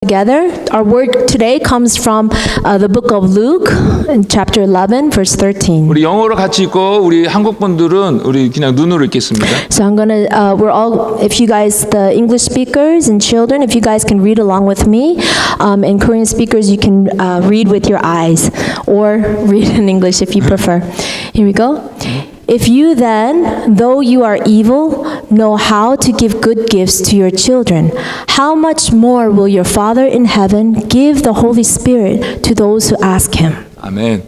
together. Our word today comes from the book of Luke, in chapter 11, verse 13. 우리 영어로 같이 읽고 우리 한국 분들은 우리 그냥 눈으로 읽겠습니다. So I'm gonna, we're all, if you guys, the English speakers and children, if you guys can read along with me, and Korean speakers, you can read with your eyes, or read in English if you prefer. Here we go. If you then, though you are evil, know how to give good gifts to your children, how much more will your Father in heaven give the Holy Spirit to those who ask him? 아멘.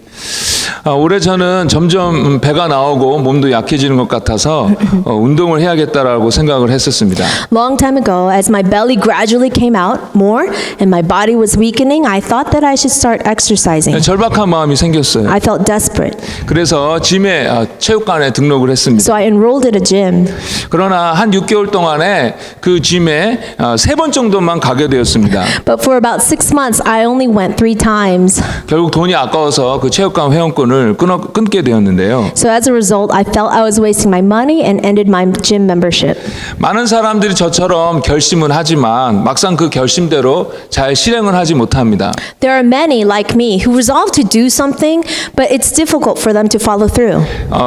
올해 저는 점점 배가 나오고 몸도 약해지는 것 같아서 운동을 해야겠다라고 생각을 했었습니다. Long time ago, as my belly gradually came out more and my body was weakening, I thought that I should start exercising. 절박한 마음이 생겼어요. I felt desperate. 그래서 짐에 체육관에 등록을 했습니다. So I enrolled at a gym. 그러나 한 6개월 동안에 그 짐에 3번 정도만 가게 되었습니다. But for about 6 months, I only went 3 times. 결국 돈이 아까워서 그 체육관 회원권을 끊게 되었는데요. So as a result, I felt I was wasting my money and ended my gym membership. 많은 사람들이 저처럼 결심은 하지만 막상 그 결심대로 잘 실행을 하지 못합니다. There are many like me who resolve to do something, but it's difficult for them to follow through.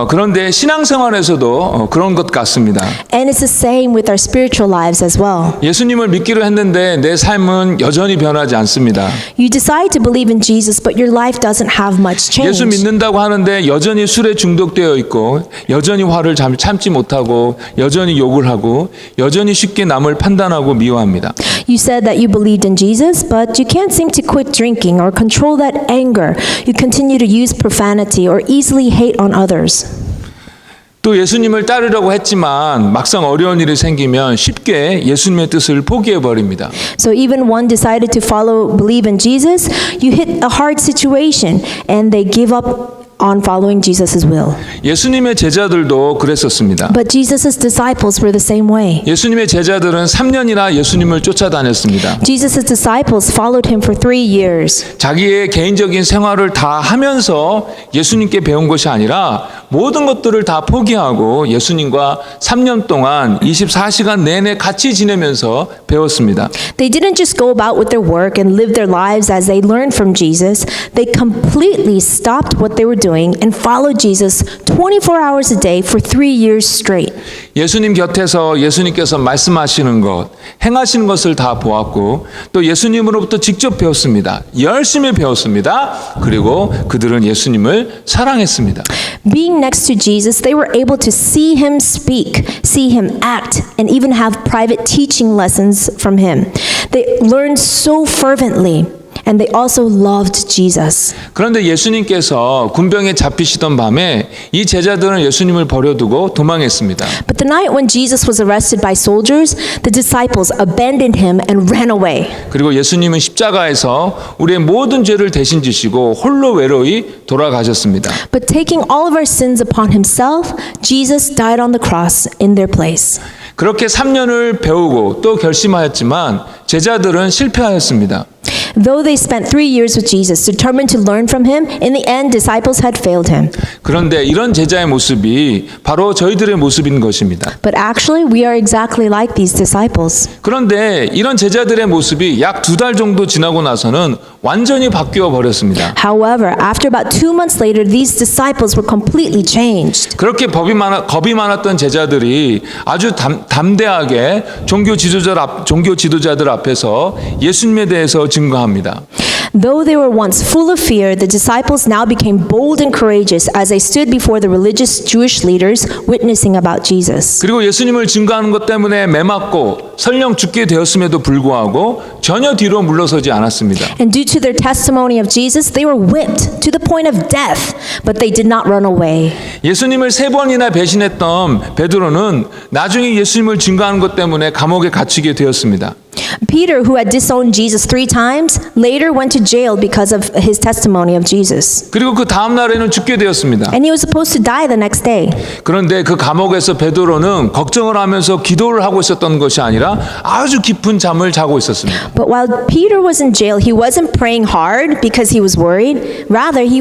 그런데 신앙생활에서도 그런 것 같습니다. And it's the same with our spiritual lives as well. 예수님을 믿기로 했는데 내 삶은 여전히 변하지 않습니다. You decide to believe in Jesus, but your life doesn't have much change. 예수 믿는다고 하는데 여전히 술에 중독되어 있고 여전히 화를 참지 못하고 여전히 욕을 하고 여전히 쉽게 남을 판단하고 미워합니다. You said that you believed in Jesus, but you can't seem to quit drinking or control that anger. You continue to use profanity or easily hate on others. 또 예수님을 따르려고 했지만 막상 어려운 일이 생기면 쉽게 예수님의 뜻을 포기해 버립니다. So even one decided to believe in Jesus, you hit a hard situation and they give up on following Jesus' will. 예수님의 제자들도 그랬었습니다. But Jesus' disciples were the same way. 예수님의 제자들은 3년이나 예수님을 쫓아다녔습니다. Jesus' disciples followed him for 3 years. 자기의 개인적인 생활을 다 하면서 예수님께 배운 것이 아니라 모든 것들을 다 포기하고 예수님과 3년 동안 24시간 내내 같이 지내면서 배웠습니다. They didn't just go about with their work and live their lives as they learned from Jesus. They completely stopped what they were doing and followed Jesus 24 hours a day for 3 years straight. 예수님 곁에서 예수님께서 말씀하시는 것, 행하시는 것을 다 보았고 또 예수님으로부터 직접 배웠습니다. 열심히 배웠습니다. 그리고 그들은 예수님을 사랑했습니다. Being next to Jesus, they were able to see him speak, see him act, and even have private teaching lessons from him. They learned so fervently. And they also loved Jesus. 그런데 예수님께서 군병에 잡히시던 밤에 이 제자들은 예수님을 버려두고 도망했습니다. But the night when Jesus was arrested by soldiers, the disciples abandoned him and ran away. 그리고 예수님은 십자가에서 우리의 모든 죄를 대신 지시고 홀로 외로이 돌아가셨습니다. But taking all of our sins upon himself, Jesus died on the cross in their place. 그렇게 3년을 배우고 또 결심하였지만 제자들은 실패하였습니다. Though they spent 3 years with Jesus, determined to learn from him, in the end, disciples had failed him. 그런데 이런 제자의 모습이 바로 저희들의 모습인 것입니다. But actually, we are exactly like these disciples. 그런데 이런 제자들의 모습이 약 2달 정도 지나고 나서는 완전히 바뀌어 버렸습니다. However, after about 2 months later, these disciples were completely changed. 그렇게 겁이 많았던 제자들이 아주 담대하게 종교 지도자들 앞에서 예수님에 대해서 증거합니다. Though they were once full of fear, the disciples now became bold and courageous as they stood before the religious Jewish leaders witnessing about Jesus. 그리고 예수님을 증거하는 것 때문에 매맞고 설령 죽게 되었음에도 불구하고 전혀 뒤로 물러서지 않았습니다. And due to their testimony of Jesus, they were whipped to the point of death, but they did not run away. 예수님을 3번이나 배신했던 베드로는 나중에 예수님을 증거하는 것 때문에 감옥에 갇히게 되었습니다. Peter, who had disowned Jesus 3 times, later went to jail because of his testimony of Jesus. 그리고 그 다음 날에는 죽게 되었습니다. And he was supposed to die the next day. 그런데 그 감옥에서 베드로는 걱정을 하면서 기도를 하고 있었던 것이 아니라 아주 깊은 잠을 자고 있었습니다. But while Peter was in jail, he wasn't praying hard because he was worried. Rather, he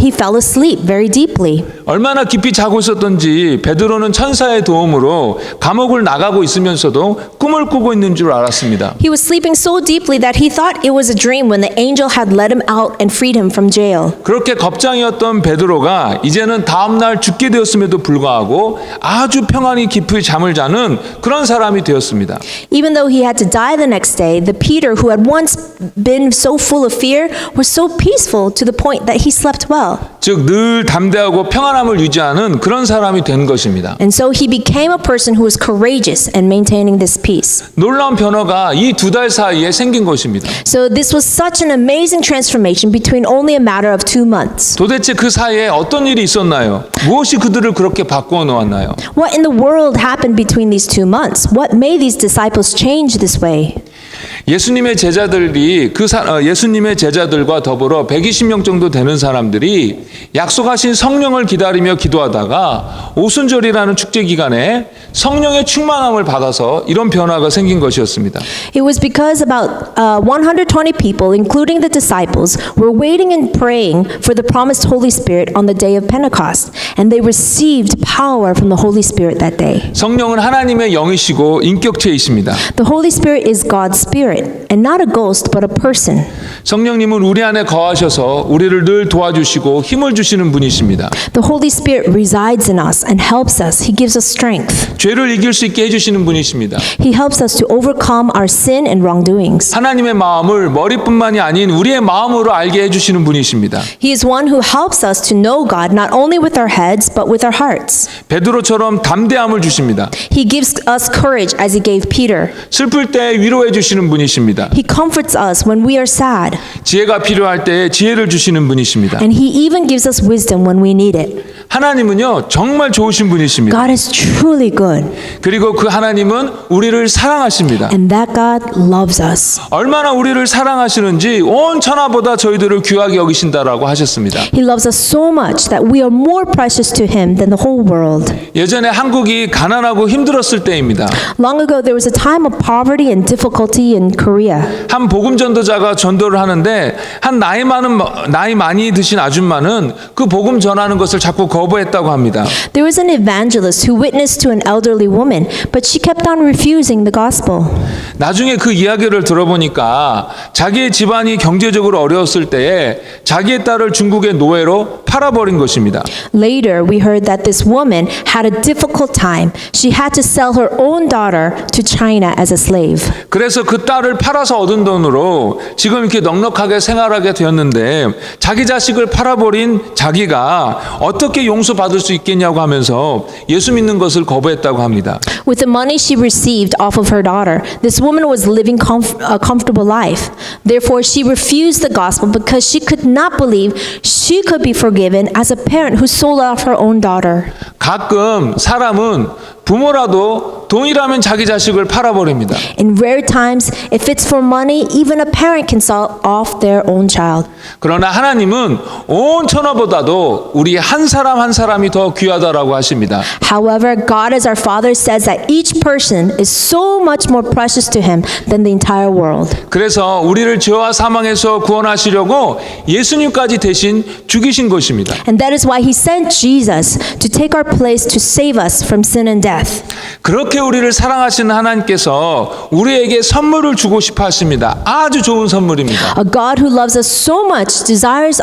fell asleep very deeply. 얼마나 깊이 자고 있었던지 베드로는 천사의 도움으로 감옥을 나가고 있으면서도 꿈을 꾸고 있는 줄 알았습니다. 있었습니다. He was sleeping so deeply that he thought it was a dream when the angel had let him out and freed him from jail. 그렇게 겁장이었던 베드로가 이제는 다음날 죽게 되었음에도 불구하고 아주 평안히 깊이 잠을 자는 그런 사람이 되었습니다. Even though he had to die the next day, the Peter who had once been so full of fear was so peaceful to the point that he slept well. 즉 늘 담대하고 평안함을 유지하는 그런 사람이 된 것입니다. And so he became a person who was courageous and maintaining this peace. 놀라운 변화가 이 2달 사이에 생긴 것입니다. So this was such an amazing transformation between only a matter of 2 months. 도대체 그 사이에 어떤 일이 있었나요? 무엇이 그들을 그렇게 바꾸어 놓았나요? What in the world happened between these 2 months? What made these disciples change this way? 예수님의 제자들과 더불어 120명 정도 되는 사람들이 약속하신 성령을 기다리며 기도하다가 오순절이라는 축제 기간에 성령의 충만함을 받아서 이런 변화가 생긴 것이었습니다. It was because about 120 people, including the disciples, were waiting and praying for the promised Holy Spirit on the day of Pentecost, and they received power from the Holy Spirit that day. 성령은 하나님의 영이시고 인격체이십니다. The Holy Spirit is God's Spirit, and not a ghost, but a person. 성령님은 우리 안에 거하셔서 우리를 늘 도와주시고 힘을 주시는 분이십니다. The Holy Spirit resides in us and helps us. He gives us strength. 죄를 이길 수 있게 해주시는 분이십니다. He helps us to overcome our sin and wrongdoings. 하나님의 마음을 머리뿐만이 아닌 우리의 마음으로 알게 해주시는 분이십니다. He is one who helps us to know God not only with our heads but with our hearts. 베드로처럼 담대함을 주십니다. He gives us courage as he gave Peter. 슬플 때 위로해 주시는 분이십니다. He comforts us when we are sad. 지혜가 필요할 때 지혜를 주시는 분이십니다. And he even gives us wisdom when we need it. 하나님은요 정말 좋으신 분이십니다. God is truly good. 그리고 그 하나님은 우리를 사랑하십니다. And that God loves us. 얼마나 우리를 사랑하시는지 온 천하보다 저희들을 귀하게 여기신다라고 하셨습니다. He loves us so much that we are more precious to him than the whole world. 예전에 한국이 가난하고 힘들었을 때입니다. Long ago there was a time of poverty and difficulty in Korea. 한 복음 전도자가 전도를 하는데 한 나이 많이 드신 아줌마는 그 복음 전하는 것을 자꾸 거부했다고 합니다. There was an evangelist who witnessed to an elderly woman, but she kept on refusing the gospel. 나중에 그 이야기를 들어보니까 자기의 집안이 경제적으로 어려웠을 때에 자기의 딸을 중국의 노예로 팔아버린 것입니다. Later, we heard that this woman had a difficult time. She had to sell her own daughter to China as a slave. 그래서 그 딸을 팔아서 얻은 돈으로 지금 이렇게 넉넉하게 생활하게 되었는데 자기 자식을 팔아버린 자기가 어떻게 용서받을 수 있겠냐고 하면서 예수 믿는 것을 거부했다고 합니다. With the money she received off of her daughter, this woman was living a comfortable life. Therefore, she refused the gospel because she could not believe she could be forgiven as a parent who sold off her own daughter. 가끔 사람은 부모라도 돈이라면 자기 자식을 팔아버립니다. In rare times, if it's for money, even a parent can sell off their own child. 그러나 하나님은 온 천하보다도 우리 한 사람 한 사람이 더 귀하다라고 하십니다. However, God as our Father says that each person is so much more precious to Him than the entire world. 그래서 우리를 죄와 사망에서 구원하시려고 예수님까지 대신 죽이신 것입니다. And that is why He sent Jesus to take our place to save us from sin and death. 그렇게 우리를 사랑하시는 하나님께서 우리에게 선물을 주고 싶어 하십니다. 아주 좋은 선물입니다. A God who loves us so much desires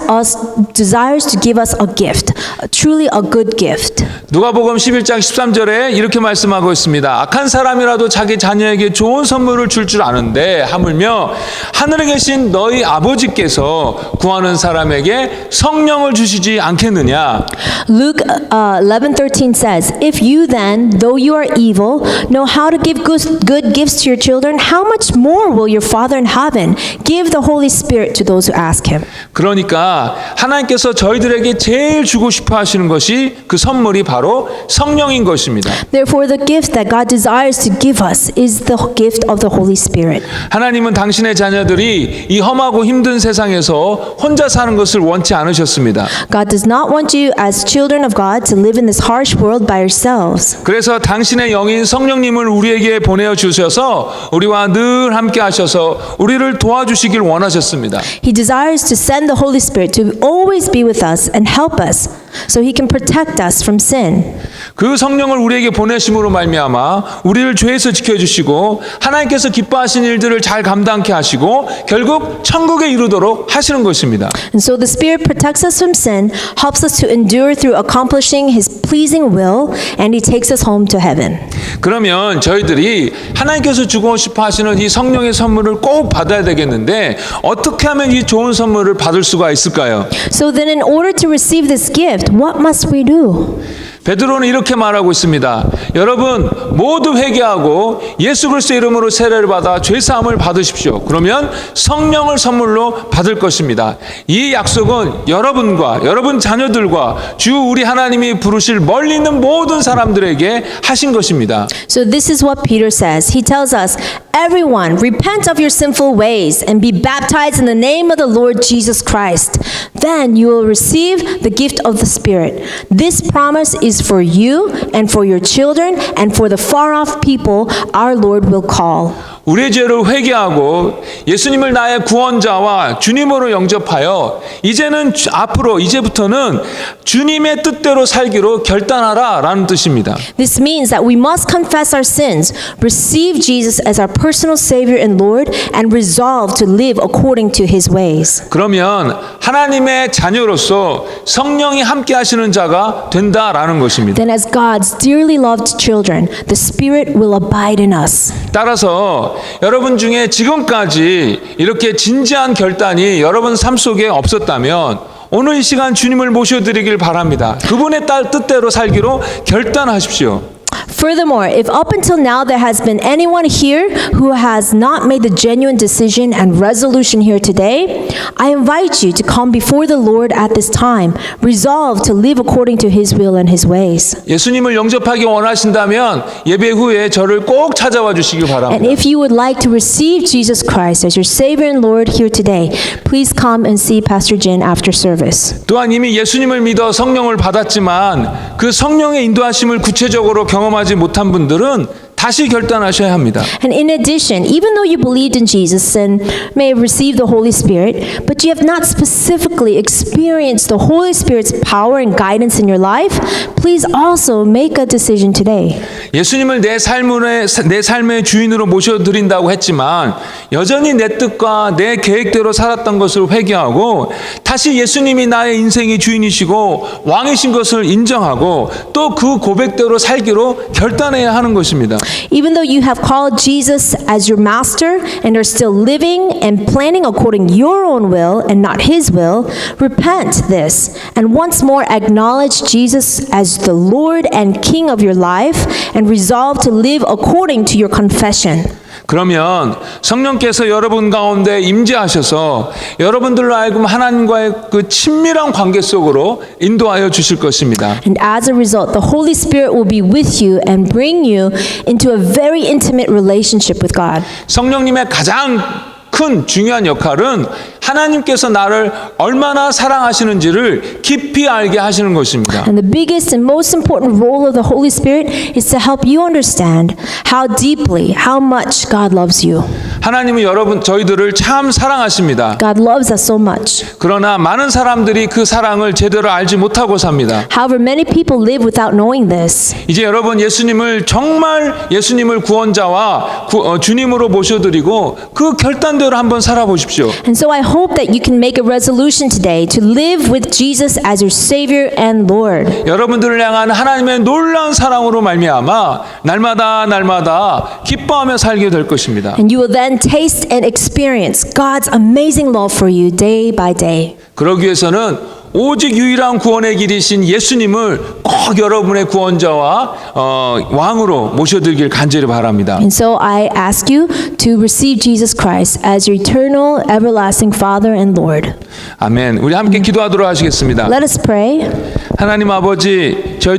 to give us a gift, truly a good gift. 누가복음 11장 13절에 이렇게 말씀하고 있습니다. 악한 사람이라도 자기 자녀에게 좋은 선물을 줄 줄 아는데 하물며 하늘에 계신 너희 아버지께서 구하는 사람에게 성령을 주시지 않겠느냐. Luke 11:13 says, "If you then, though you are evil, know how to give good gifts to your children, how much more will your Father in heaven give the Holy Spirit to those who ask Him?" 그러니까 하나님께서 저희들에게 제일 주고 싶어 하시는 것이 그 선물이 바로 성령인 것입니다. Therefore, the gift that God desires to give us is the gift of the Holy Spirit. 하나님은 당신의 자녀들이 이 험하고 힘든 세상에서 혼자 사는 것을 원치 않으셨습니다. God does not want you as children of God to live in this harsh world by yourselves. 그래서 당신의 영인 성령님을 우리에게 보내어 주셔서 우리와 늘 함께 하셔서 우리를 도와주시길 원하셨습니다. He desires to send the Holy Spirit to always be with us and help us. so he can protect us from sin. 그 성령을 우리에게 보내심으로 말미암아 우리를 죄에서 지켜주시고 하나님께서 기뻐하신 일들을 잘 감당케 하시고 결국 천국에 이르도록 하시는 것입니다. And so the Spirit protects us from sin, helps us to endure through accomplishing his pleasing will, and he takes us home to heaven. 그러면 저희들이 하나님께서 주고 싶어 하시는 이 성령의 선물을 꼭 받아야 되겠는데 어떻게 하면 이 좋은 선물을 받을 수가 있을까요? So then in order to receive this gift, what must we do? 베드로는 이렇게 말하고 있습니다. 여러분 모두 회개하고 예수 그리스도의 이름으로 세례를 받아 죄 사함을 받으십시오. 그러면 성령을 선물로 받을 것입니다. 이 약속은 여러분과 여러분 자녀들과 주 우리 하나님이 부르실 멀리 있는 모든 사람들에게 하신 것입니다. So this is what Peter says. He tells us, everyone, repent of your sinful ways and be baptized in the name of the Lord Jesus Christ. Then you will receive the gift of the Spirit. This promise is for you and for your children and for the far-off people our Lord will call. 우리의 죄를 회개하고 예수님을 나의 구원자와 주님으로 영접하여 이제부터는 주님의 뜻대로 살기로 결단하라라는 뜻입니다. This means that we must confess our sins, receive Jesus as our personal Savior and Lord, and resolve to live according to His ways. 그러면 하나님의 자녀로서 성령이 함께 하시는 자가 된다라는 것입니다. Then as God's dearly loved children, the Spirit will abide in us. 따라서 여러분 중에 지금까지 이렇게 진지한 결단이 여러분 삶 속에 없었다면 오늘 이 시간 주님을 모셔드리길 바랍니다. 그분의 뜻대로 살기로 결단하십시오. Furthermore, if up until now there has been anyone here who has not made the genuine decision and resolution here today, I invite you to come before the Lord at this time, resolve to live according to His will and His ways. 예수님을 영접하기 원하신다면 예배 후에 저를 꼭 찾아와 주시길 And 바랍니다. if you would like to receive Jesus Christ as your Savior and Lord here today, please come and see Pastor Jin after service. 또한 이미 예수님을 믿어 성령을 받았지만 그 성령의 인도하심을 구체적으로 경험하지 못한 분들은 다시 결단하셔야 합니다. And in addition, even though you believed in Jesus and may have received the Holy Spirit, but you have not specifically experienced the Holy Spirit's power and guidance in your life, please also make a decision today. 예수님을 내 삶의 주인으로 모셔드린다고 했지만 여전히 내 뜻과 내 계획대로 살았던 것을 회개하고 다시 예수님이 나의 인생의 주인이시고 왕이신 것을 인정하고 또 그 고백대로 살기로 결단해야 하는 것입니다. Even though you have called Jesus as your master and are still living and planning according your own will and not His will, repent this and once more acknowledge Jesus as the Lord and King of your life and resolve to live according to your confession. 그러면 성령께서 여러분 가운데 임재하셔서 여러분들로 하여금 하나님과의 그 친밀한 관계 속으로 인도하여 주실 것입니다. And as a result, the Holy Spirit will be with you and bring you into a very intimate relationship with God. 성령님의 가장 큰 중요한 역할은 하나님께서 나를 얼마나 사랑하시는지를 깊이 알게 하시는 것입니다. And the biggest and most important role of the Holy Spirit is to help you understand how deeply, how much God loves you. 하나님은 저희들을 참 사랑하십니다. God loves us so much. 그러나 많은 사람들이 그 사랑을 제대로 알지 못하고 삽니다. However, many people live without knowing this. 이제 여러분 예수님을 구원자와 주님으로 모셔드리고 그 결단대로 한번 살아보십시오. And so I hope that you can make a resolution today to live with Jesus as your Savior and Lord. 여러분들을 향한 하나님의 놀라운 사랑으로 말미암아 날마다 기뻐하며 살게 될 것입니다. And you will then taste and experience God's amazing love for you day by day. 그러기 위해서는 오직 유일한 구원의 길이신 예수님을 꼭 여러분의 구원자와 왕으로 모셔드리길 간절히 바랍니다. And so I ask you to receive Jesus Christ as your eternal, everlasting Father and Lord. 아멘. 우리 함께 기도하도록 하시겠습니다. Let us pray. 하나님 아버지, 저희들